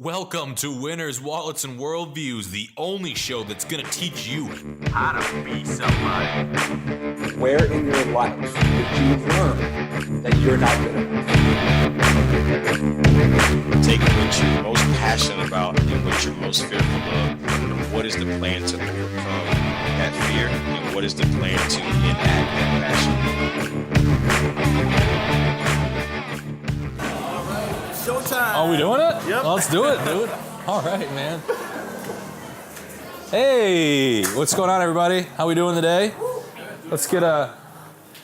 Welcome to Winners, Wallets, and Worldviews, the only show that's going to teach you how to be somebody. Where in your life did you learn that you're not good enough? Take what you're most passionate about and what you're most fearful of, and what is the plan to overcome that fear, and what is the plan to enact that passion. Showtime. Are we doing it? Yep. Let's do it, dude. All right, man. Hey, what's going on, everybody? How we doing today? Let's get a.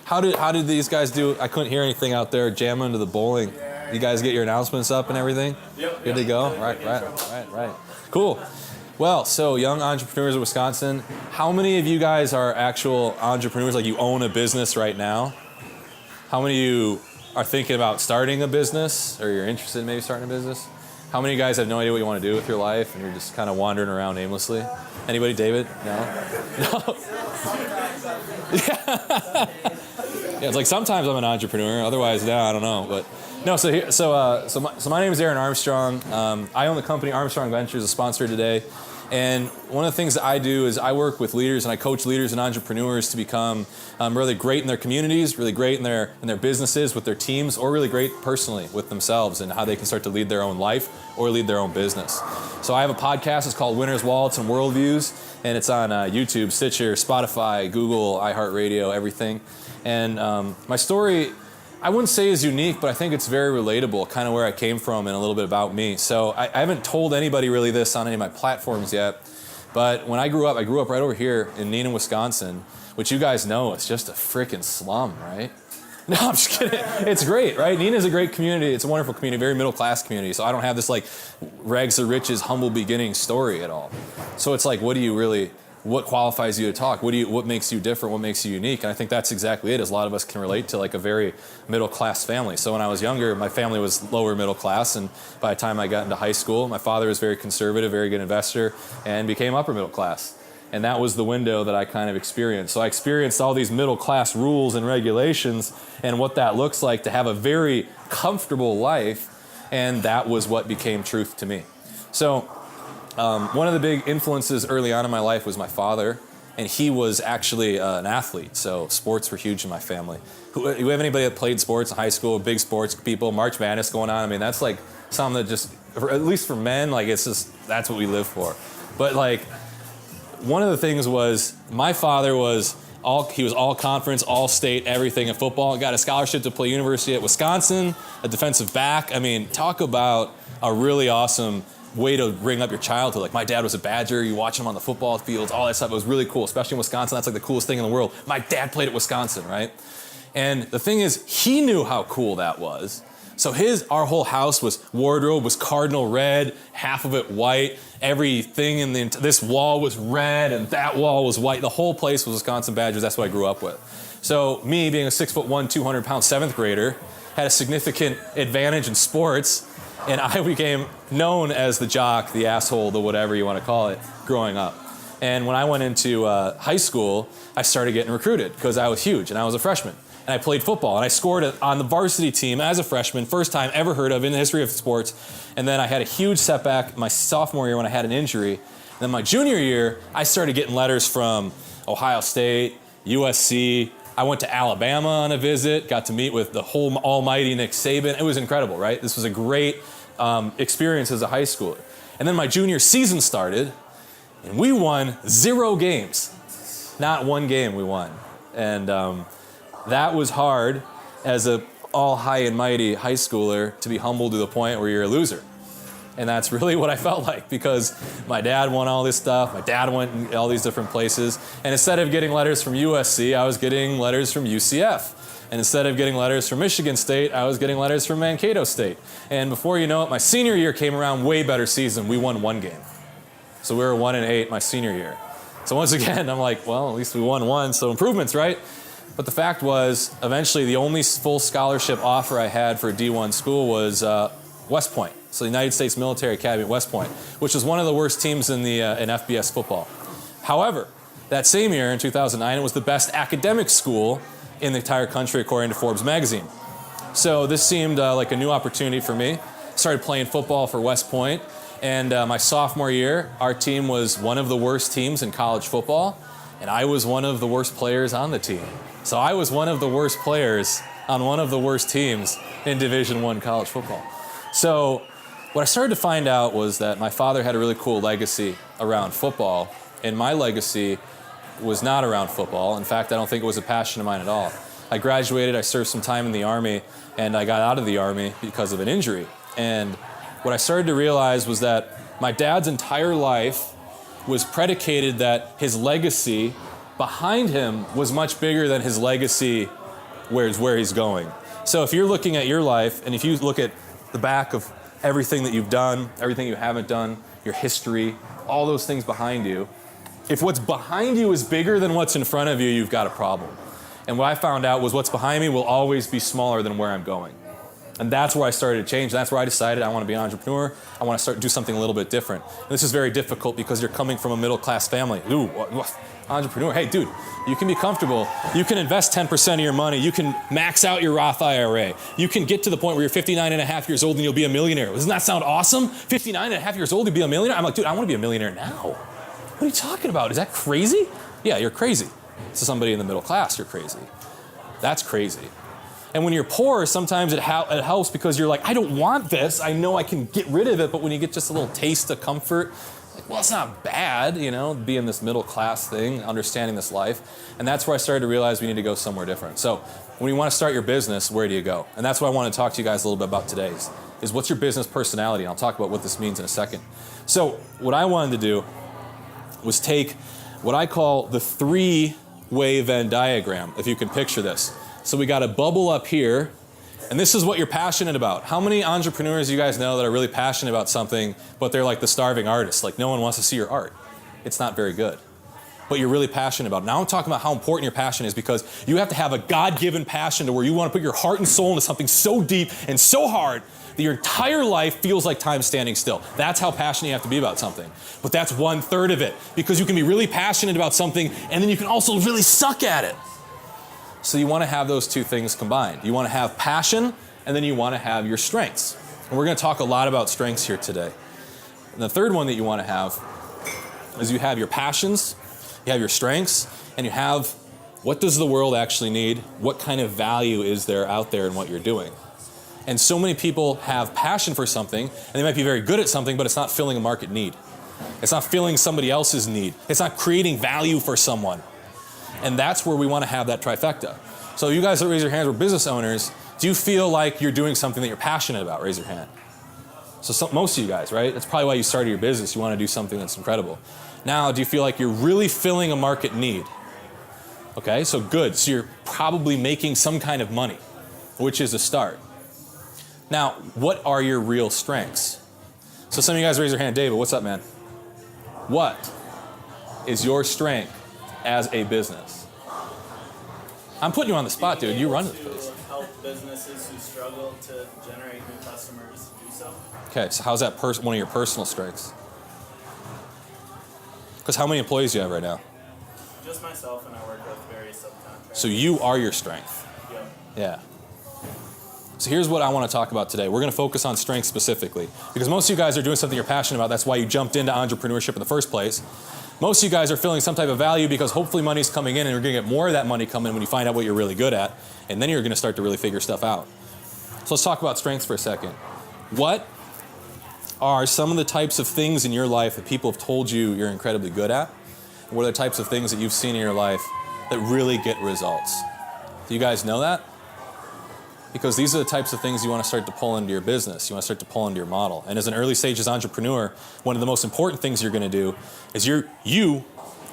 How did these guys do? I couldn't hear anything out there jamming into the bowling. You guys get your announcements up and everything? Yep. Good to go? Right. Cool. Well, so young entrepreneurs of Wisconsin, how many of you guys are actual entrepreneurs, like you own a business right now? How many of you are thinking about starting a business, or you're interested in maybe starting a business? How many of you guys have no idea what you want to do with your life and you're just kind of wandering around aimlessly? Anybody? David? No? No? Yeah, it's like sometimes I'm an entrepreneur, otherwise, no, I don't know. But no, so my name is Aaron Armstrong. I own the company Armstrong Ventures, a sponsor today. And one of the things that I do is I work with leaders and I coach leaders and entrepreneurs to become really great in their communities, really great in their businesses, with their teams, or really great personally with themselves and how they can start to lead their own life or lead their own business. So I have a podcast. It's called Winners, Wallets, and Worldviews, and it's on YouTube, Stitcher, Spotify, Google, iHeartRadio, everything. And my story, I wouldn't say is unique, but I think it's very relatable, kind of where I came from and a little bit about me. So I haven't told anybody really this on any of my platforms yet, but when I grew up right over here in Neenah, Wisconsin, which you guys know is just a freaking slum, right? No, I'm just kidding. It's great, right? Neenah is a great community. It's a wonderful community, very middle class community. So I don't have this like rags to riches, humble beginning story at all. So it's like, what qualifies you to talk? What makes you different? What makes you unique? And I think that's exactly it, is a lot of us can relate to like a very middle class family. So when I was younger, my family was lower middle class, and by the time I got into high school, my father was very conservative, very good investor, and became upper middle class. And that was the window that I kind of experienced. So I experienced all these middle class rules and regulations and what that looks like to have a very comfortable life, and that was what became truth to me. So one of the big influences early on in my life was my father, and he was actually an athlete, so sports were huge in my family. You have anybody that played sports in high school, big sports people, March Madness going on? I mean, that's like something that just, at least for men, like it's just, that's what we live for. But like, one of the things was, my father was all conference, all state, everything in football, got a scholarship to play University at Wisconsin, a defensive back. I mean, talk about a really awesome way to bring up your childhood. Like, my dad was a Badger, you watch him on the football fields, all that stuff. It was really cool, especially in Wisconsin. That's like the coolest thing in the world. My dad played at Wisconsin, right? And the thing is, he knew how cool that was. So our whole house wardrobe was cardinal red, half of it white. Everything in this wall was red and that wall was white. The whole place was Wisconsin Badgers. That's what I grew up with. So me, being a 6'1", 200-pound seventh grader, had a significant advantage in sports. And I became known as the jock, the asshole, the whatever you want to call it, growing up. And when I went into high school, I started getting recruited because I was huge and I was a freshman. And I played football and I scored on the varsity team as a freshman, first time ever heard of in the history of sports. And then I had a huge setback my sophomore year when I had an injury. And then my junior year, I started getting letters from Ohio State, USC. I went to Alabama on a visit, got to meet with the whole almighty Nick Saban. It was incredible, right? This was a great experience as a high schooler. And then my junior season started, and we won 0 games. Not one game we won. And that was hard as a all high and mighty high schooler to be humbled to the point where you're a loser. And that's really what I felt like, because my dad won all this stuff. My dad went in all these different places. And instead of getting letters from USC, I was getting letters from UCF. And instead of getting letters from Michigan State, I was getting letters from Mankato State. And before you know it, my senior year came around, way better season. We won 1 game. So we were 1-8 my senior year. So once again, I'm like, well, at least we won 1, so improvements, right? But the fact was, eventually the only full scholarship offer I had for a D1 school was West Point. So the United States Military Academy at West Point, which was one of the worst teams in FBS football. However, that same year in 2009, it was the best academic school in the entire country according to Forbes magazine. So this seemed like a new opportunity for me. Started playing football for West Point, And my sophomore year, our team was one of the worst teams in college football, and I was one of the worst players on the team. So I was one of the worst players on one of the worst teams in Division I college football. So what I started to find out was that my father had a really cool legacy around football, and my legacy was not around football. In fact, I don't think it was a passion of mine at all. I graduated, I served some time in the Army, and I got out of the Army because of an injury. And what I started to realize was that my dad's entire life was predicated that his legacy behind him was much bigger than his legacy where he's going. So if you're looking at your life, and if you look at the back of everything that you've done, everything you haven't done, your history, all those things behind you, if what's behind you is bigger than what's in front of you, you've got a problem. And what I found out was what's behind me will always be smaller than where I'm going. And that's where I started to change. That's where I decided I want to be an entrepreneur. I want to start do something a little bit different. And this is very difficult because you're coming from a middle-class family. Ooh, what? Entrepreneur. Hey, dude, you can be comfortable. You can invest 10% of your money. You can max out your Roth IRA. You can get to the point where you're 59 and a half years old and you'll be a millionaire. Doesn't that sound awesome? 59 and a half years old to be a millionaire? I'm like, dude, I want to be a millionaire now. What are you talking about? Is that crazy? Yeah, you're crazy. To somebody in the middle class, you're crazy. That's crazy. And when you're poor, sometimes it helps because you're like, I don't want this. I know I can get rid of it. But when you get just a little taste of comfort, like, well, it's not bad, being this middle class thing, understanding this life. And that's where I started to realize we need to go somewhere different. So when you want to start your business, where do you go? And that's what I want to talk to you guys a little bit about today is what's your business personality? And I'll talk about what this means in a second. So what I wanted to do was take what I call the three-way Venn diagram, if you can picture this. So we got a bubble up here, and this is what you're passionate about. How many entrepreneurs you guys know that are really passionate about something, but they're like the starving artist? Like no one wants to see your art. It's not very good. But you're really passionate about it. Now I'm talking about how important your passion is because you have to have a God-given passion to where you want to put your heart and soul into something so deep and so hard that your entire life feels like time standing still. That's how passionate you have to be about something. But that's 1/3 of it because you can be really passionate about something and then you can also really suck at it. So you want to have those two things combined. You want to have passion, and then you want to have your strengths. And we're going to talk a lot about strengths here today. And the third one that you want to have is you have your passions, you have your strengths, and you have what does the world actually need? What kind of value is there out there in what you're doing? And so many people have passion for something, and they might be very good at something, but it's not filling a market need. It's not filling somebody else's need. It's not creating value for someone. And that's where we want to have that trifecta. So you guys that raise your hands, we're business owners. Do you feel like you're doing something that you're passionate about? Raise your hand. So most of you guys, right? That's probably why you started your business. You want to do something that's incredible. Now, do you feel like you're really filling a market need? Okay, so good. So you're probably making some kind of money, which is a start. Now, what are your real strengths? So some of you guys raise your hand. David, what's up, man? What is your strength as a business? I'm putting you on the spot, dude. You run this place. Help businesses who struggle to generate new customers do so. Okay, so how's that one of your personal strengths? Because how many employees do you have right now? Just myself, and I work with various subcontractors. So you are your strength. Yep. Yeah. So here's what I want to talk about today. We're going to focus on strengths specifically. Because most of you guys are doing something you're passionate about. That's why you jumped into entrepreneurship in the first place. Most of you guys are feeling some type of value because hopefully money's coming in and you're going to get more of that money coming when you find out what you're really good at. And then you're going to start to really figure stuff out. So let's talk about strengths for a second. What are some of the types of things in your life that people have told you you're incredibly good at? And what are the types of things that you've seen in your life that really get results? Do you guys know that? Because these are the types of things you want to start to pull into your business. You want to start to pull into your model. And as an early stages entrepreneur, one of the most important things you're going to do is you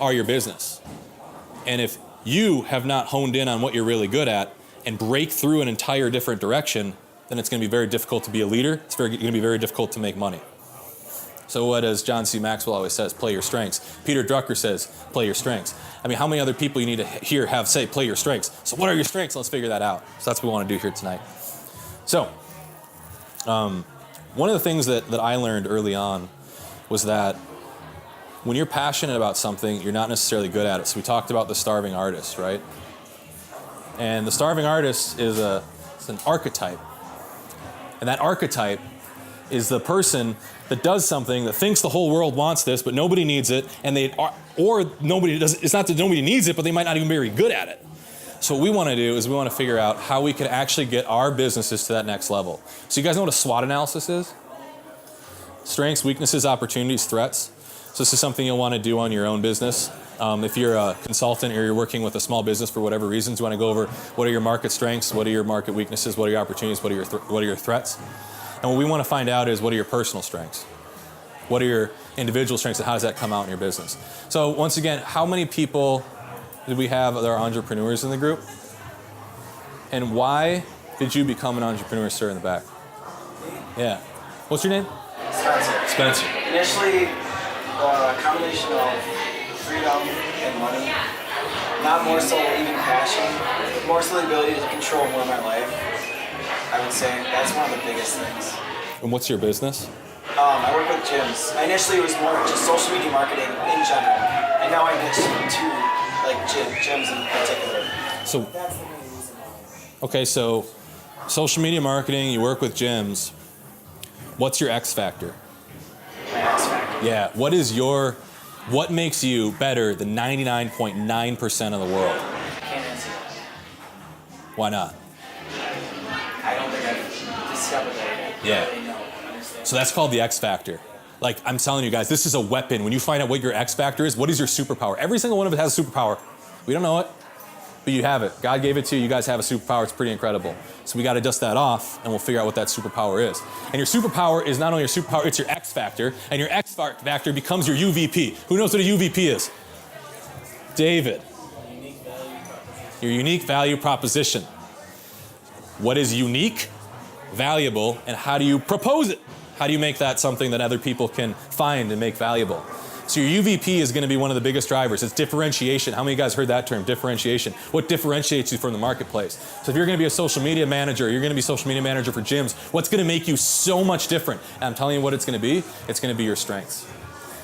are your business. And if you have not honed in on what you're really good at and break through an entire different direction, then it's going to be very difficult to be a leader. It's going to be very difficult to make money. So what does John C. Maxwell always says? Play your strengths. Peter Drucker says, play your strengths. I mean, how many other people you need to hear have say, play your strengths? So what are your strengths? Let's figure that out. So that's what we want to do here tonight. So one of the things that I learned early on was that when you're passionate about something, you're not necessarily good at it. So we talked about the starving artist, right? And the starving artist is it's an archetype. And that archetype is the person that does something that thinks the whole world wants this, but nobody needs it, and nobody does. It's not that nobody needs it, but they might not even be very good at it. So what we want to do is we want to figure out how we can actually get our businesses to that next level. So you guys know what a SWOT analysis is? Strengths, weaknesses, opportunities, threats. So this is something you'll want to do on your own business. If you're a consultant or you're working with a small business for whatever reasons, you want to go over what are your market strengths, what are your market weaknesses, what are your opportunities, what are your threats. And what we want to find out is what are your personal strengths? What are your individual strengths and how does that come out in your business? So once again, how many people did we have that are entrepreneurs in the group? And why did you become an entrepreneur, sir, in the back? Yeah. What's your name? Spencer. Spencer. Initially, a combination of freedom and money, not more so even passion, more so the ability to control more of my life. I would say that's one of the biggest things. And what's your business? I work with gyms. Initially, it was more just social media marketing in general, and now I niched into like gyms in particular. So, That's the main reason why. okay, so social media marketing, you work with gyms. What's your X factor? My X factor. Yeah, what makes you better than 99.9% of the world? I can't answer that. Why not? I don't think I've discovered that yet. Yeah. I really know. Understand. So that's called the X factor. Like I'm telling you guys, this is a weapon. When you find out what your X factor is, what is your superpower? Every single one of us has a superpower. We don't know it, but you have it. God gave it to you. You guys have a superpower. It's pretty incredible. So we got to dust that off, and we'll figure out what that superpower is. And your superpower is not only your superpower, it's your X factor, and your X factor becomes your UVP. Who knows what a UVP is? David. Unique value proposition. Your unique value proposition. What is unique, valuable, and how do you propose it? How do you make that something that other people can find and make valuable? So your UVP is going to be one of the biggest drivers. It's differentiation. How many of you guys heard that term, differentiation? What differentiates you from the marketplace? So if you're going to be a social media manager, you're going to be a social media manager for gyms, what's going to make you so much different? And I'm telling you what it's going to be. It's going to be your strengths.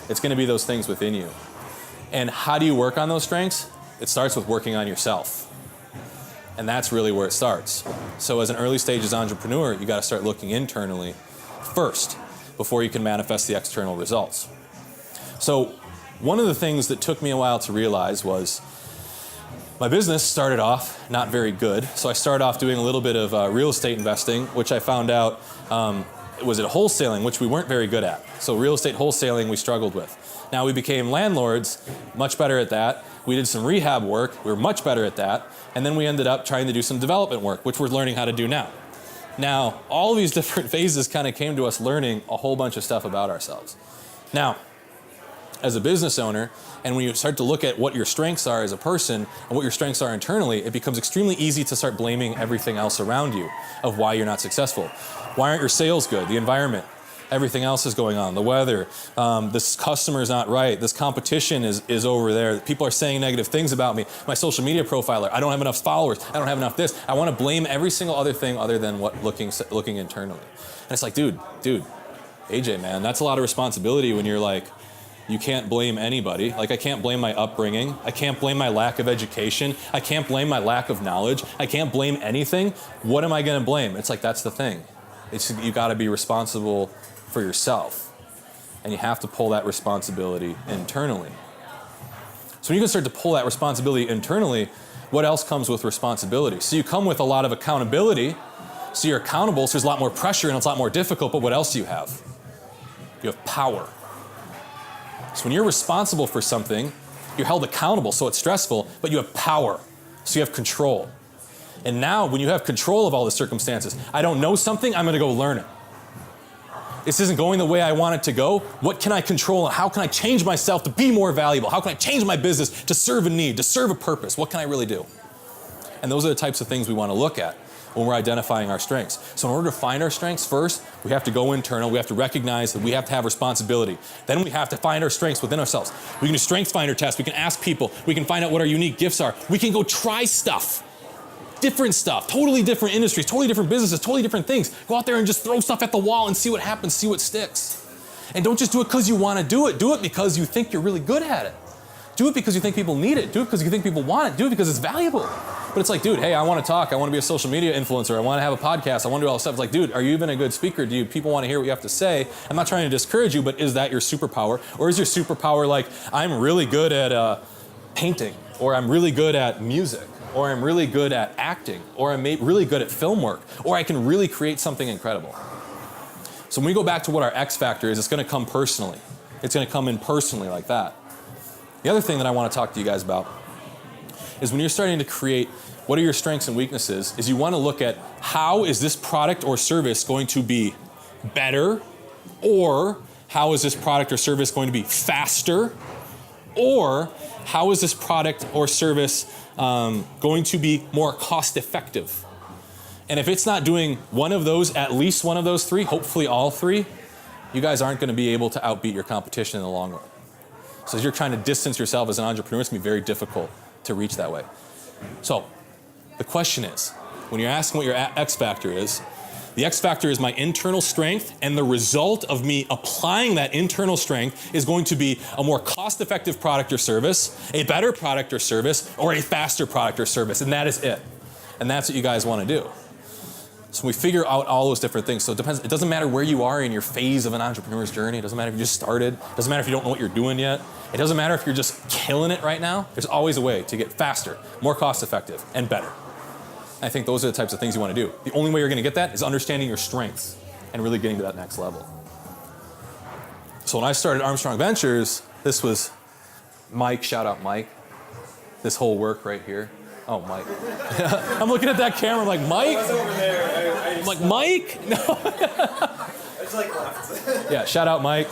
It's going to be those things within you. And how do you work on those strengths? It starts with working on yourself. And that's really where it starts. So as an early stages entrepreneur, you got to start looking internally first before you can manifest the external results. So one of the things that took me a while to realize was my business started off not very good. So I started off doing a little bit of real estate investing, which I found out was at wholesaling, which we weren't very good at. So real estate wholesaling we struggled with. Now we became landlords, much better at that. We did some rehab work, we were much better at that. And then we ended up trying to do some development work, which we're learning how to do now. Now, all of these different phases kind of came to us learning a whole bunch of stuff about ourselves. Now, as a business owner, and when you start to look at what your strengths are as a person and what your strengths are internally, it becomes extremely easy to start blaming everything else around you of why you're not successful. Why aren't your sales good? The environment. Everything else is going on. The weather. This customer's not right. This competition is over there. People are saying negative things about me. My social media profiler. I don't have enough followers. I don't have enough this. I want to blame every single other thing other than what looking internally. And it's like, dude, AJ, man, that's a lot of responsibility when you're like, you can't blame anybody. Like I can't blame my upbringing. I can't blame my lack of education. I can't blame my lack of knowledge. I can't blame anything. What am I going to blame? It's like, that's the thing. You got to be responsible for yourself. And you have to pull that responsibility internally. So when you can start to pull that responsibility internally, what else comes with responsibility? So you come with a lot of accountability. So you're accountable, so there's a lot more pressure and it's a lot more difficult, but what else do you have? You have power. So when you're responsible for something, you're held accountable, so it's stressful, but you have power, so you have control. And now when you have control of all the circumstances, I don't know something, I'm gonna go learn it. This isn't going the way I want it to go. What can I control and how can I change myself to be more valuable? How can I change my business to serve a need, to serve a purpose? What can I really do? And those are the types of things we wanna look at when we're identifying our strengths. So in order to find our strengths first, we have to go internal, we have to recognize that we have to have responsibility. Then we have to find our strengths within ourselves. We can do strengths finder tests, we can ask people, we can find out what our unique gifts are. We can go try stuff, different stuff, totally different industries, totally different businesses, totally different things. Go out there and just throw stuff at the wall and see what happens, see what sticks. And don't just do it because you want to do it because you think you're really good at it. Do it because you think people need it, do it because you think people want it, do it because it's valuable. But it's like, dude, hey, I want to talk. I want to be a social media influencer. I want to have a podcast. I want to do all this stuff. It's like, dude, are you even a good speaker? Do people want to hear what you have to say? I'm not trying to discourage you, but is that your superpower? Or is your superpower like, I'm really good at painting, or I'm really good at music, or I'm really good at acting, or I'm really good at film work, or I can really create something incredible? So when we go back to what our X factor is, it's going to come personally. It's going to come in personally like that. The other thing that I want to talk to you guys about is when you're starting to create what are your strengths and weaknesses, is you want to look at how is this product or service going to be better, or how is this product or service going to be faster, or how is this product or service going to be more cost effective? And if it's not doing one of those, at least one of those three, hopefully all three, you guys aren't going to be able to outbeat your competition in the long run. So as you're trying to distance yourself as an entrepreneur, it's going to be very difficult to reach that way. So the question is, when you're asking what your X factor is, the X factor is my internal strength, and the result of me applying that internal strength is going to be a more cost-effective product or service, a better product or service, or a faster product or service, and that is it. And that's what you guys want to do. So we figure out all those different things. So it depends. It doesn't matter where you are in your phase of an entrepreneur's journey. It doesn't matter if you just started. It doesn't matter if you don't know what you're doing yet. It doesn't matter if you're just killing it right now. There's always a way to get faster, more cost-effective, and better. I think those are the types of things you want to do. The only way you're going to get that is understanding your strengths and really getting to that next level. So when I started Armstrong Ventures, this was Mike, shout out Mike. This whole work right here. Oh, Mike. I'm looking at that camera, I'm like, Mike? I was over there. I'm like, Mike? No. I just like left. Yeah, shout out Mike.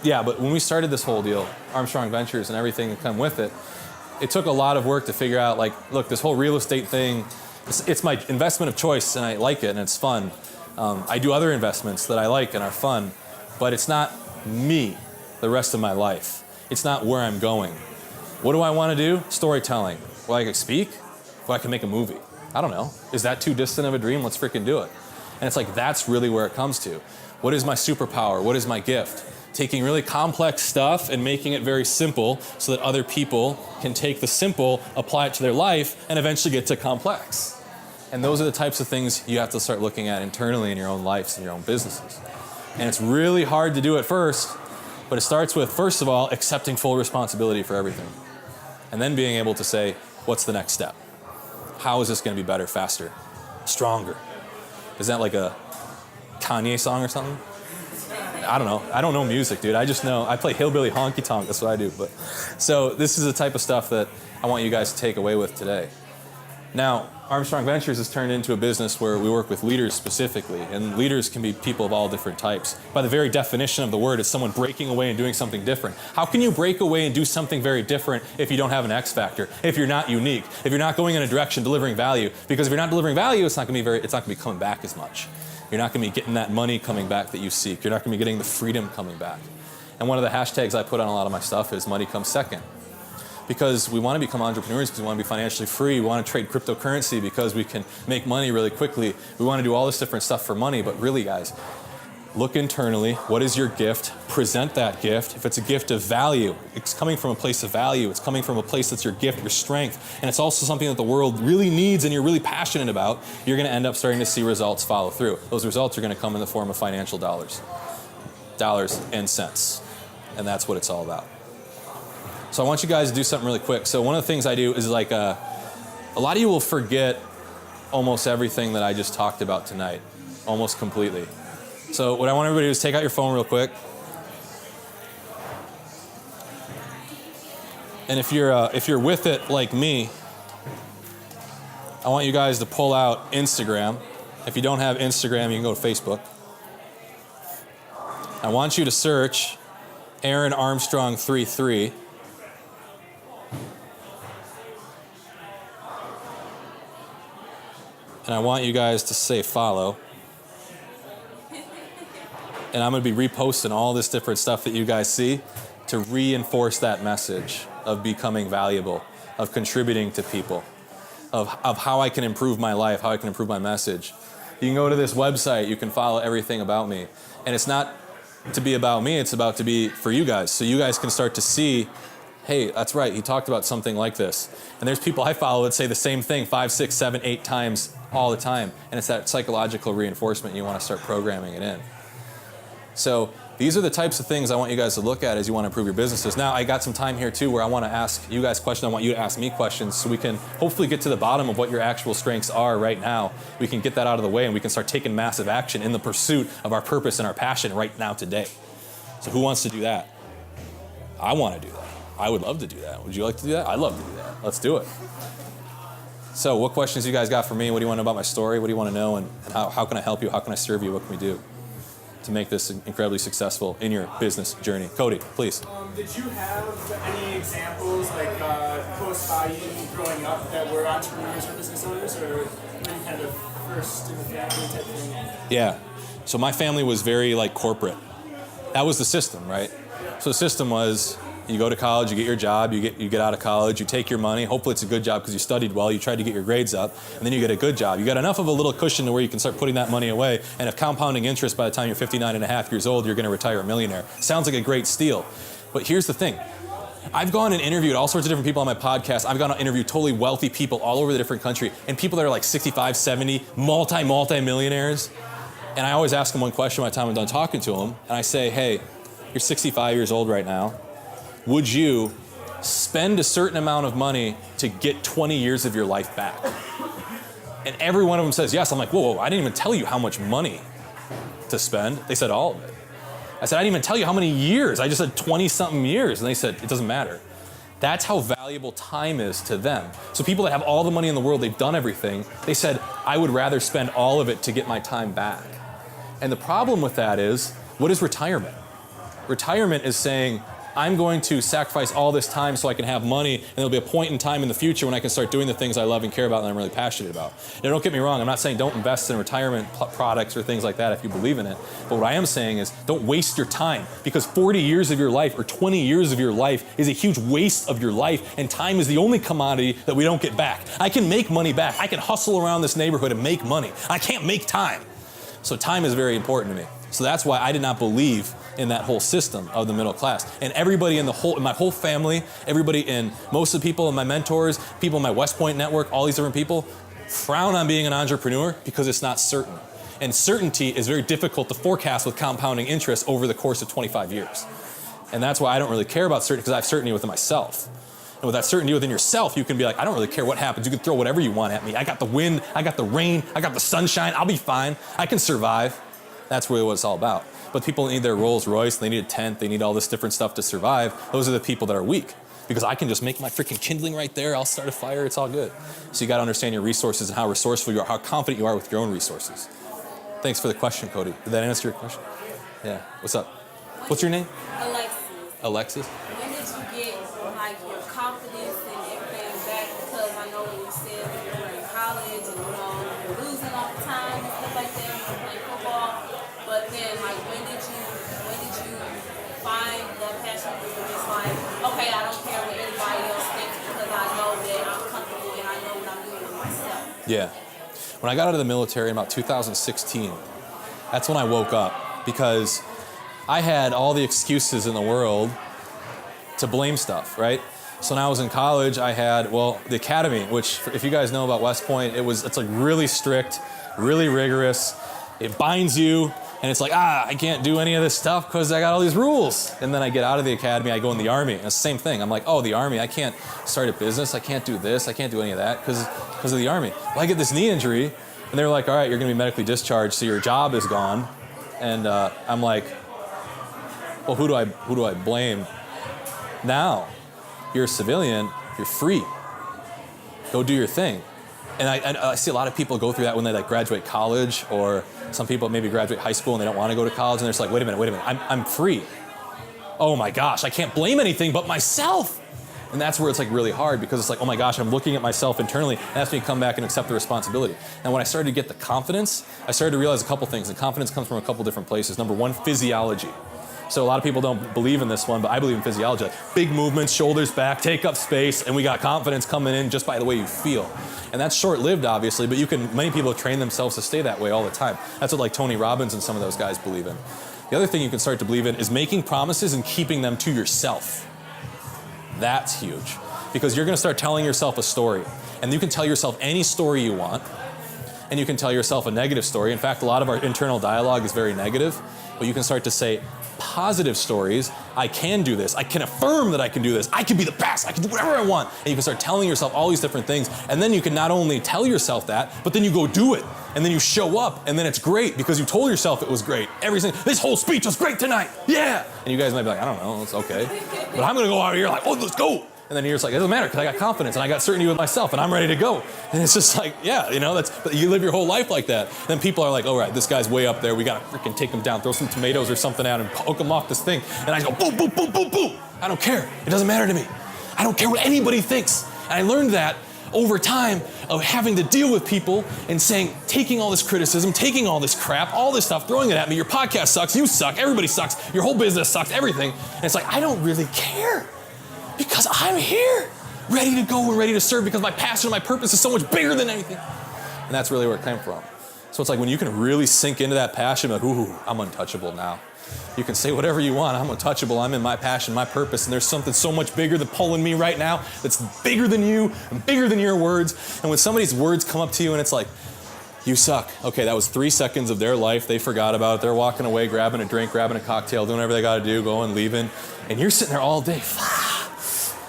Yeah, but when we started this whole deal, Armstrong Ventures and everything that come with it, it took a lot of work to figure out, like, look, this whole real estate thing, it's my investment of choice, and I like it, and it's fun. I do other investments that I like and are fun, but it's not me the rest of my life. It's not where I'm going. What do I want to do? Storytelling. Well, I can speak? Well, I can make a movie. I don't know. Is that too distant of a dream? Let's freaking do it. And it's like, that's really where it comes to. What is my superpower? What is my gift? Taking really complex stuff and making it very simple so that other people can take the simple, apply it to their life, and eventually get to complex. And those are the types of things you have to start looking at internally in your own lives and your own businesses. And it's really hard to do at first, but it starts with, first of all, accepting full responsibility for everything. And then being able to say, what's the next step? How is this going to be better, faster, stronger? Is that like a Kanye song or something? I don't know. I don't know music, dude. I just know I play hillbilly honky tonk. That's what I do. But so this is the type of stuff that I want you guys to take away with today. Now, Armstrong Ventures has turned into a business where we work with leaders specifically, and leaders can be people of all different types. By the very definition of the word, it's someone breaking away and doing something different. How can you break away and do something very different if you don't have an X factor, if you're not unique, if you're not going in a direction delivering value? Because if you're not delivering value, it's not going to be coming back as much. You're not going to be getting that money coming back that you seek. You're not going to be getting the freedom coming back. And one of the hashtags I put on a lot of my stuff is money comes second. Because we want to become entrepreneurs, because we want to be financially free. We want to trade cryptocurrency because we can make money really quickly. We want to do all this different stuff for money. But really, guys, look internally. What is your gift? Present that gift. If it's a gift of value, it's coming from a place of value. It's coming from a place that's your gift, your strength. And it's also something that the world really needs and you're really passionate about. You're going to end up starting to see results follow through. Those results are going to come in the form of financial dollars. Dollars and cents. And that's what it's all about. So I want you guys to do something really quick. So one of the things I do is like a lot of you will forget almost everything that I just talked about tonight, almost completely. So what I want everybody to do is take out your phone real quick. And if you're with it like me, I want you guys to pull out Instagram. If you don't have Instagram, you can go to Facebook. I want you to search Aaron Armstrong 33. And I want you guys to say follow. And I'm going to be reposting all this different stuff that you guys see to reinforce that message of becoming valuable, of contributing to people, of how I can improve my life, how I can improve my message. You can go to this website, you can follow everything about me. And it's not to be about me, it's about to be for you guys. So you guys can start to see hey, that's right, he talked about something like this. And there's people I follow that say the same thing 5, 6, 7, 8 times all the time. And it's that psychological reinforcement. You want to start programming it in. So these are the types of things I want you guys to look at as you want to improve your businesses. Now, I got some time here too where I want to ask you guys questions. I want you to ask me questions so we can hopefully get to the bottom of what your actual strengths are right now. We can get that out of the way and we can start taking massive action in the pursuit of our purpose and our passion right now today. So who wants to do that? I want to do that. I would love to do that. Would you like to do that? I'd love to do that. Let's do it. So what questions you guys got for me? What do you want to know about my story? What do you want to know? And how can I help you? How can I serve you? What can we do to make this incredibly successful in your business journey? Cody, please. Did you have any examples, like close by you growing up, that were entrepreneurs or business owners, or were you kind of first in the family type thing? Yeah. So my family was very like corporate. That was the system, right? So the system was, you go to college, you get your job, you get out of college, you take your money, hopefully it's a good job because you studied well, you tried to get your grades up, and then you get a good job. You got enough of a little cushion to where you can start putting that money away, and if compounding interest by the time you're 59 and a half years old, you're going to retire a millionaire. Sounds like a great steal. But here's the thing. I've gone and interviewed all sorts of different people on my podcast. I've gone and interviewed totally wealthy people all over the different country, and people that are like 65, 70, multi-millionaires. And I always ask them one question by the time I'm done talking to them, and I say, hey, you're 65 years old right now. Would you spend a certain amount of money to get 20 years of your life back? And every one of them says yes. I'm like, whoa, I didn't even tell you how much money to spend. They said all of it. I said, I didn't even tell you how many years. I just said 20-something years. And they said, it doesn't matter. That's how valuable time is to them. So people that have all the money in the world, they've done everything. They said, I would rather spend all of it to get my time back. And the problem with that is, what is retirement? Retirement is saying, I'm going to sacrifice all this time so I can have money, and there'll be a point in time in the future when I can start doing the things I love and care about and I'm really passionate about. Now, don't get me wrong, I'm not saying don't invest in retirement products or things like that if you believe in it, but what I am saying is don't waste your time, because 40 years of your life or 20 years of your life is a huge waste of your life, and time is the only commodity that we don't get back. I can make money back. I can hustle around this neighborhood and make money. I can't make time. So time is very important to me. So that's why I did not believe in that whole system of the middle class. And everybody in my whole family, most of the people in my mentors, people in my West Point network, all these different people, frown on being an entrepreneur because it's not certain. And certainty is very difficult to forecast with compounding interest over the course of 25 years. And that's why I don't really care about certainty, because I have certainty within myself. And with that certainty within yourself, you can be like, I don't really care what happens. You can throw whatever you want at me. I got the wind, I got the rain, I got the sunshine. I'll be fine. I can survive. That's really what it's all about. But people need their Rolls Royce, they need a tent, they need all this different stuff to survive. Those are the people that are weak. Because I can just make my freaking kindling right there, I'll start a fire, it's all good. So you gotta understand your resources and how resourceful you are, how confident you are with your own resources. Thanks for the question, Cody. Did that answer your question? Yeah, what's up? What's your name? Alexis. Alexis? When did you get like your confidence and everything back? Because I know when you said when you were in college and you're losing all the time and stuff like that, you're playing football. But then like when did you find that passion where you're just like, okay, I don't care what anybody else thinks because I know that I'm comfortable and I know what I'm doing with myself. Yeah. When I got out of the military in about 2016, that's when I woke up, because I had all the excuses in the world to blame stuff, right? So when I was in college, I had, the academy, which if you guys know about West Point, it's like really strict, really rigorous. It binds you, and it's like, I can't do any of this stuff because I got all these rules. And then I get out of the academy, I go in the Army, and it's the same thing. I'm like, the Army, I can't start a business, I can't do this, I can't do any of that because of the Army. Well, I get this knee injury, and they're like, all right, you're gonna be medically discharged, so your job is gone. And I'm like, well, who do I blame now? You're a civilian, you're free. Go do your thing. And I see a lot of people go through that when they like graduate college, or some people maybe graduate high school and they don't want to go to college, and they're just like, wait a minute, I'm free. Oh my gosh, I can't blame anything but myself. And that's where it's like really hard, because it's like, oh my gosh, I'm looking at myself internally, and that's when you come back and accept the responsibility. And when I started to get the confidence, I started to realize a couple things, and confidence comes from a couple different places. Number one, physiology. So a lot of people don't believe in this one, but I believe in physiology. Like big movements, shoulders back, take up space, and we got confidence coming in just by the way you feel. And that's short-lived, obviously, but many people train themselves to stay that way all the time. That's what like Tony Robbins and some of those guys believe in. The other thing you can start to believe in is making promises and keeping them to yourself. That's huge. Because you're going to start telling yourself a story. And you can tell yourself any story you want. And you can tell yourself a negative story. In fact, a lot of our internal dialogue is very negative. But you can start to say positive stories. I can do this. I can affirm that I can do this. I can be the best. I can do whatever I want. And you can start telling yourself all these different things. And then you can not only tell yourself that, but then you go do it. And then you show up, and then it's great because you told yourself it was great. This whole speech was great tonight. Yeah. And you guys might be like, I don't know, it's okay. But I'm going to go out here like, oh, let's go. And then you're just like, it doesn't matter because I got confidence and I got certainty with myself and I'm ready to go. And it's just like, yeah, but you live your whole life like that. And then people are like, all right, this guy's way up there. We got to freaking take him down, throw some tomatoes or something out and poke him off this thing. And I go, boom, boom, boom, boom, boom. I don't care. It doesn't matter to me. I don't care what anybody thinks. And I learned that over time of having to deal with people and taking all this criticism, taking all this crap, all this stuff, throwing it at me. Your podcast sucks. You suck. Everybody sucks. Your whole business sucks. Everything. And it's like, I don't really care because I'm here, ready to go and ready to serve because my passion and my purpose is so much bigger than anything. And that's really where it came from. So it's like when you can really sink into that passion, like, ooh, I'm untouchable now. You can say whatever you want. I'm untouchable. I'm in my passion, my purpose, and there's something so much bigger than pulling me right now that's bigger than you and bigger than your words. And when somebody's words come up to you and it's like, you suck. Okay, that was 3 seconds of their life. They forgot about it. They're walking away, grabbing a drink, grabbing a cocktail, doing whatever they got to do, going, leaving. And you're sitting there all day.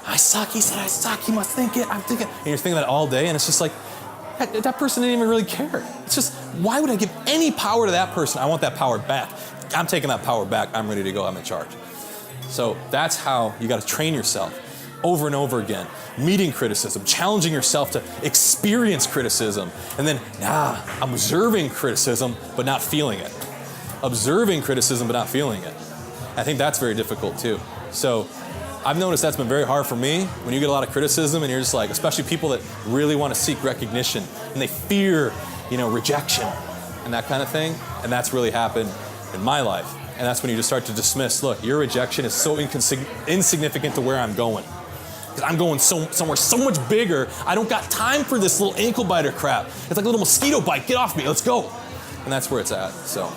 I suck. He said I suck. He must think it. I'm thinking. And you're thinking that all day, and it's just like, that person didn't even really care. It's just, why would I give any power to that person? I want that power back. I'm taking that power back. I'm ready to go. I'm in charge. So that's how you got to train yourself over and over again. Meeting criticism, challenging yourself to experience criticism, and then, I'm observing criticism but not feeling it. Observing criticism but not feeling it. I think that's very difficult too. So I've noticed that's been very hard for me when you get a lot of criticism and you're just like, especially people that really want to seek recognition and they fear, rejection and that kind of thing. And that's really happened in my life. And that's when you just start to dismiss, look, your rejection is so insignificant to where I'm going. Because I'm going somewhere so much bigger. I don't got time for this little ankle biter crap. It's like a little mosquito bite. Get off me. Let's go. And that's where it's at. So,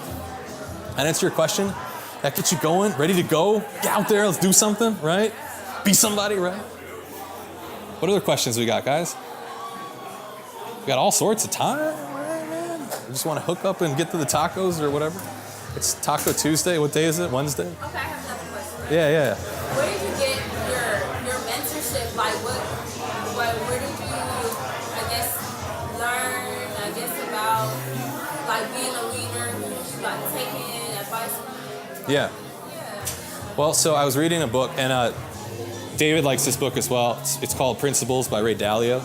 and answer your question. That gets you going, ready to go. Get out there. Let's do something, right? Be somebody, right? What other questions we got, guys? We got all sorts of time, right, man? We just want to hook up and get to the tacos or whatever. It's Taco Tuesday. What day is it? Wednesday? Okay, I have another question. Yeah. Where did you get your mentorship? Like, where did you, learn, about, like, being a leader, like, taking advice from you? Yeah. Well, so I was reading a book, and David likes this book as well. It's called Principles by Ray Dalio.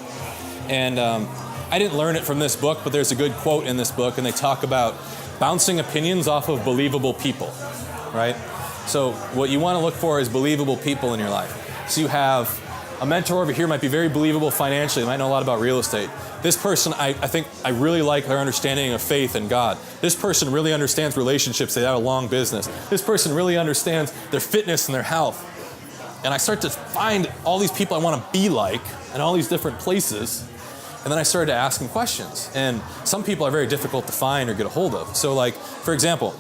And I didn't learn it from this book, but there's a good quote in this book, and they talk about bouncing opinions off of believable people, right? So what you want to look for is believable people in your life. So you have a mentor over here might be very believable financially, might know a lot about real estate. This person, I think I really like their understanding of faith and God. This person really understands relationships, they have a long business. This person really understands their fitness and their health. And I start to find all these people I want to be like in all these different places. And then I started to ask them questions. And some people are very difficult to find or get a hold of. So like, for example,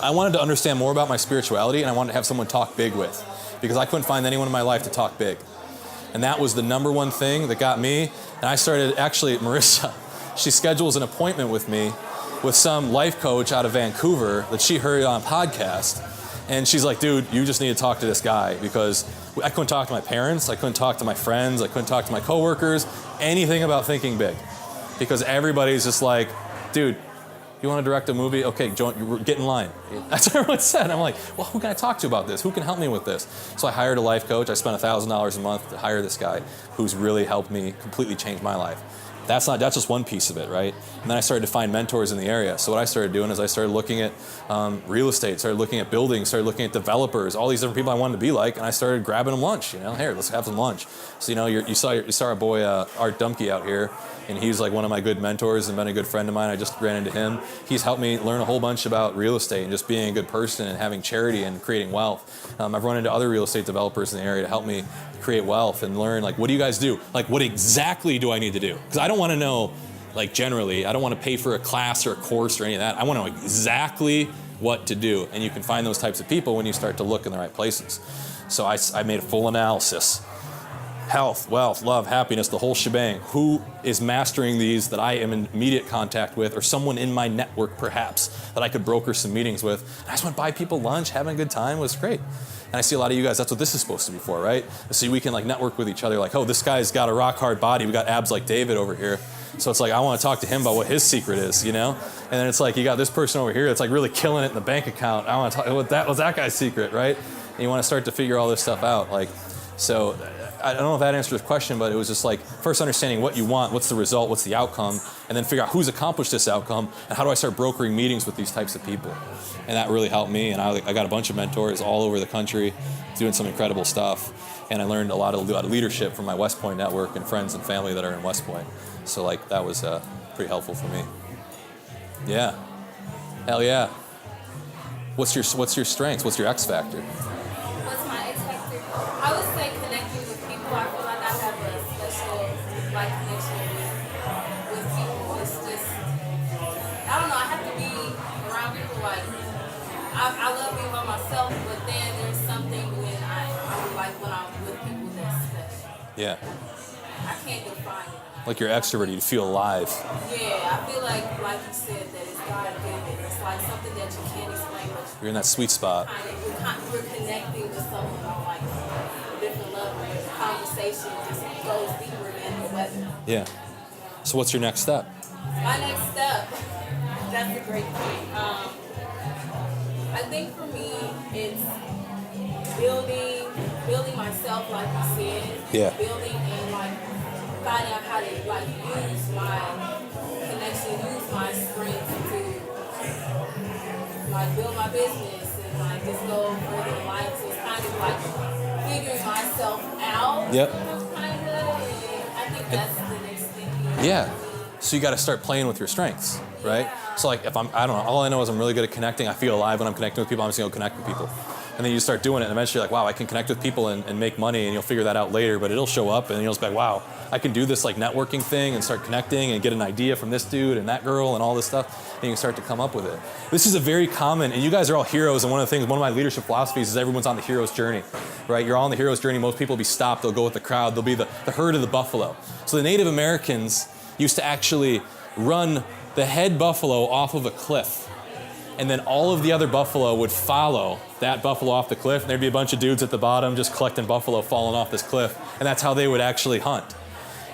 I wanted to understand more about my spirituality and I wanted to have someone talk big with because I couldn't find anyone in my life to talk big. And that was the number one thing that got me. And I started, actually, Marissa, she schedules an appointment with me with some life coach out of Vancouver that she heard on a podcast. And she's like, dude, you just need to talk to this guy because I couldn't talk to my parents, I couldn't talk to my friends, I couldn't talk to my coworkers, anything about thinking big. Because everybody's just like, dude, you want to direct a movie? Okay, get in line. That's what everyone said. And I'm like, well, who can I talk to about this? Who can help me with this? So I hired a life coach. I spent $1,000 a month to hire this guy who's really helped me completely change my life. That's just one piece of it, right? And then I started to find mentors in the area. So what I started doing is I started looking at real estate, started looking at buildings, started looking at developers, all these different people I wanted to be like, and I started grabbing them lunch. Here, let's have some lunch. So you saw our boy Art Dumke out here, and he's like one of my good mentors and been a good friend of mine. I just ran into him. He's helped me learn a whole bunch about real estate and just being a good person and having charity and creating wealth. I've run into other real estate developers in the area to help me create wealth and learn, like, what do you guys do? Like, what exactly do I need to do? Because I don't want to know, like, generally, I don't want to pay for a class or a course or any of that. I want to know exactly what to do. And you can find those types of people when you start to look in the right places. So I made a full analysis. Health, wealth, love, happiness, the whole shebang. Who is mastering these that I am in immediate contact with, or someone in my network perhaps that I could broker some meetings with. And I just went buy people lunch, having a good time. It was great. And I see a lot of you guys, that's what this is supposed to be for, right? So we can like network with each other, like, oh, this guy's got a rock hard body. We got abs like David over here. So it's like, I want to talk to him about what his secret is, you know? And then it's like, you got this person over here that's like really killing it in the bank account. I want to talk, what's that guy's secret, right? And you want to start to figure all this stuff out. Like, so I don't know if that answers the question, but it was just like first understanding what you want, what's the result, what's the outcome, and then figure out who's accomplished this outcome, and how do I start brokering meetings with these types of people. And that really helped me, and I got a bunch of mentors all over the country doing some incredible stuff, and I learned a lot of leadership from my West Point network and friends and family that are in West Point. So like that was pretty helpful for me. Yeah, hell yeah. What's your strengths? What's your X factor? What's my X factor? I would say connecting with people. I feel like I have a special like connection with people. It's just, I don't know, I have to be around people. Like I love being by myself, but then there's something when I like when I'm with people that's special. Yeah. I can't define it. Like you're extroverted, you feel alive. Yeah, I feel like you said, that it's God given. It's like something that you can't explain, but You're in that sweet spot. we're connecting to someone on like a different level. The conversation just goes deeper than the weather. Yeah. So what's your next step? My next step, that's a great point. I think for me, it's building myself, like you said. Yeah. Building and like finding out how to like use my connection, use my strengths to like build my business and like just go further in life. So it's kind of like figuring myself out. Yep. Kind of. And I think that's the next thing. Yeah. So you got to start playing with your strengths, right? Yeah. So like if I don't know, all I know is I'm really good at connecting. I feel alive when I'm connecting with people. I'm just gonna go connect with people. And then you start doing it, and eventually you're like, wow, I can connect with people and make money, and you'll figure that out later, but it'll show up, and you'll just be like, wow, I can do this like networking thing and start connecting and get an idea from this dude and that girl and all this stuff, and you can start to come up with it. This is a very common, and you guys are all heroes, and one of my leadership philosophies is everyone's on the hero's journey, right? You're all on the hero's journey. Most people will be stopped. They'll go with the crowd. They'll be the herd of the buffalo. So the Native Americans used to actually run the head buffalo off of a cliff. And then all of the other buffalo would follow that buffalo off the cliff. And there'd be a bunch of dudes at the bottom just collecting buffalo falling off this cliff. And that's how they would actually hunt.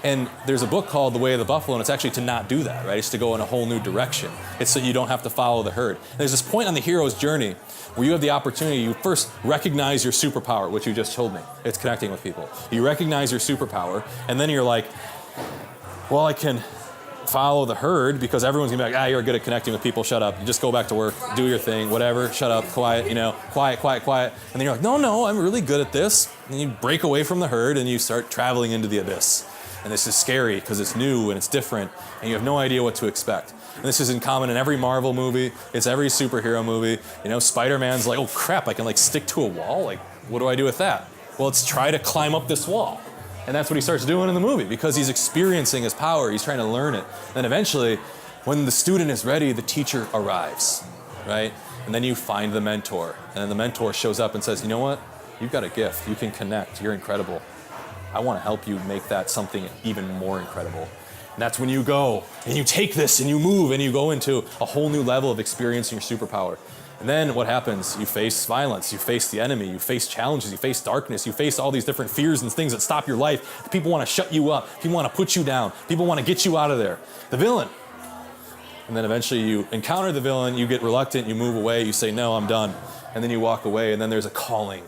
And there's a book called The Way of the Buffalo, and it's actually to not do that, right? It's to go in a whole new direction. It's so you don't have to follow the herd. And there's this point on the hero's journey where you have the opportunity, you first recognize your superpower, which you just told me. It's connecting with people. You recognize your superpower, and then you're like, well, I can follow the herd because everyone's gonna be like, you're good at connecting with people, shut up. You just go back to work, do your thing, whatever, shut up, quiet, quiet. And then you're like, no, I'm really good at this. And you break away from the herd and you start traveling into the abyss. And this is scary because it's new and it's different and you have no idea what to expect. And this is in common in every Marvel movie, it's every superhero movie. Spider-Man's like, oh crap, I can like stick to a wall? Like, what do I do with that? Well, let's try to climb up this wall. And that's what he starts doing in the movie because he's experiencing his power. He's trying to learn it. Then eventually, when the student is ready, the teacher arrives, right? And then you find the mentor. And then the mentor shows up and says, you know what? You've got a gift. You can connect. You're incredible. I want to help you make that something even more incredible. And that's when you go and you take this and you move and you go into a whole new level of experiencing your superpower. And then what happens? You face violence, you face the enemy, you face challenges, you face darkness, you face all these different fears and things that stop your life. People want to shut you up, people want to put you down, people want to get you out of there. The villain. And then eventually you encounter the villain, you get reluctant, you move away, you say, no, I'm done. And then you walk away, and then there's a calling,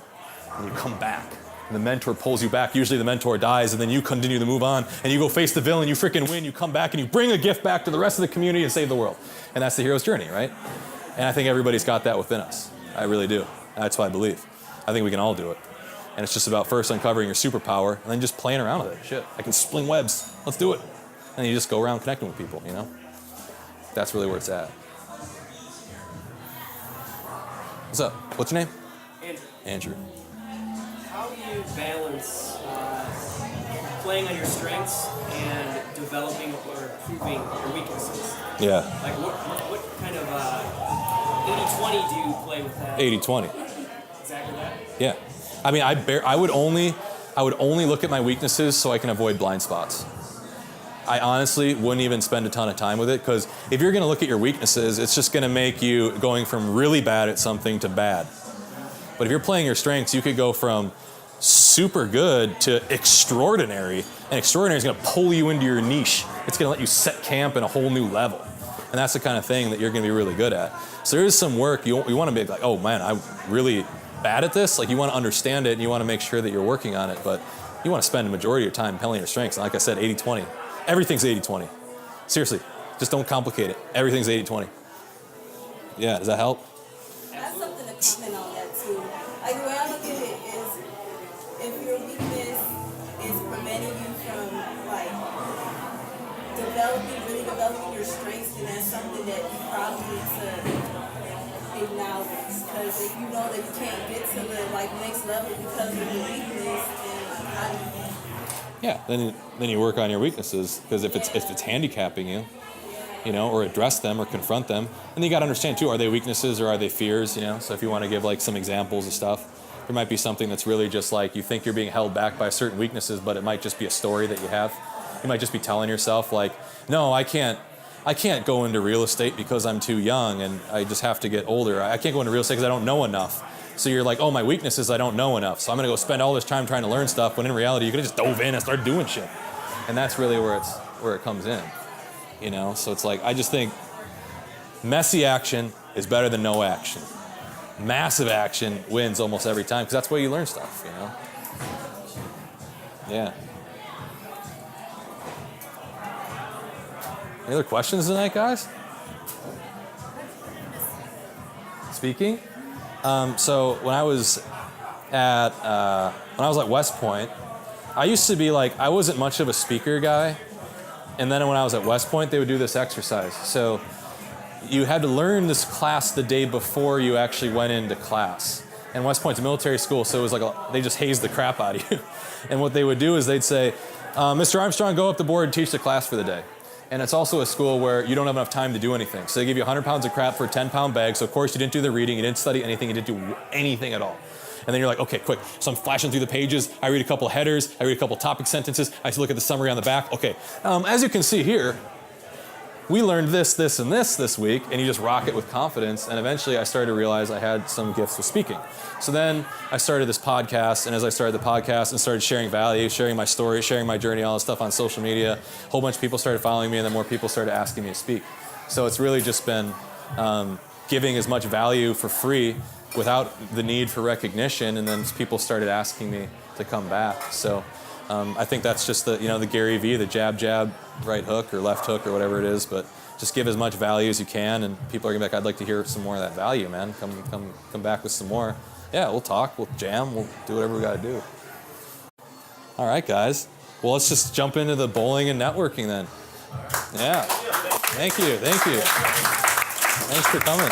and you come back. And the mentor pulls you back. Usually the mentor dies, and then you continue to move on, and you go face the villain, you freaking win, you come back, and you bring a gift back to the rest of the community and save the world. And that's the hero's journey, right? And I think everybody's got that within us. I really do. That's what I believe. I think we can all do it. And it's just about first uncovering your superpower and then just playing around with it. Shit, I can sling webs. Let's do it. And you just go around connecting with people, That's really where it's at. What's up? What's your name? Andrew. How do you balance playing on your strengths and developing or improving your weaknesses? Yeah. Like what kind of 80-20 do you play with that? 80-20. Exactly that. Yeah. I mean, I would only look at my weaknesses so I can avoid blind spots. I honestly wouldn't even spend a ton of time with it, because if you're going to look at your weaknesses, it's just going to make you going from really bad at something to bad. But if you're playing your strengths, you could go from super good to extraordinary, and extraordinary is going to pull you into your niche. It's going to let you set camp in a whole new level. And that's the kind of thing that you're going to be really good at. So there is some work. You want to be like, oh man, I'm really bad at this. Like, you want to understand it, and you want to make sure that you're working on it, but you want to spend the majority of your time playing your strengths. And like I said, 80-20. Everything's 80-20. Seriously, just don't complicate it. Everything's 80-20. Yeah, does that help? That's something to comment on that too. Like, the way I look at it is, if your weakness is preventing you from like really developing your strengths, then that's something that you probably need to acknowledge. Because if you know that you can't get to the next level because of your weakness, then how do you? Yeah, then you work on your weaknesses, because if it's handicapping you, or address them or confront them, and you got to understand too, are they weaknesses or are they fears? So if you want to give like some examples of stuff, there might be something that's really just like you think you're being held back by certain weaknesses, but it might just be a story that you have. You might just be telling yourself like, no, I can't go into real estate because I'm too young and I just have to get older. I can't go into real estate because I don't know enough. So you're like, oh, my weakness is I don't know enough. So I'm going to go spend all this time trying to learn stuff, when in reality, you could have just dove in and started doing shit. And that's really where it comes in. So it's like, I just think messy action is better than no action. Massive action wins almost every time, because that's where you learn stuff, Yeah. Any other questions tonight, guys? Speaking? So when I was at West Point, I used to be like, I wasn't much of a speaker guy. And then when I was at West Point, they would do this exercise. So you had to learn this class the day before you actually went into class. And West Point's a military school, so it was like they just hazed the crap out of you. And what they would do is they'd say, Mr. Armstrong, go up the board and teach the class for the day. And it's also a school where you don't have enough time to do anything. So they give you 100 pounds of crap for a 10-pound bag. So of course you didn't do the reading, you didn't study anything, you didn't do anything at all. And then you're like, okay, quick. So I'm flashing through the pages. I read a couple headers. I read a couple topic sentences. I look at the summary on the back. Okay, as you can see here, we learned this, and this week, and you just rock it with confidence. And eventually I started to realize I had some gifts with speaking. So then I started this podcast, and as I started the podcast and started sharing value, sharing my story, sharing my journey, all this stuff on social media, a whole bunch of people started following me, and then more people started asking me to speak. So it's really just been giving as much value for free without the need for recognition, and then people started asking me to come back. So I think that's just the Gary Vee, the jab, right hook or left hook or whatever it is, but just give as much value as you can, and people are gonna be like, I'd like to hear some more of that value, man. Come back with some more. Yeah, we'll talk, we'll jam, we'll do whatever we gotta do. All right, guys. Well, let's just jump into the bowling and networking then. Yeah. Thank you. Thanks for coming.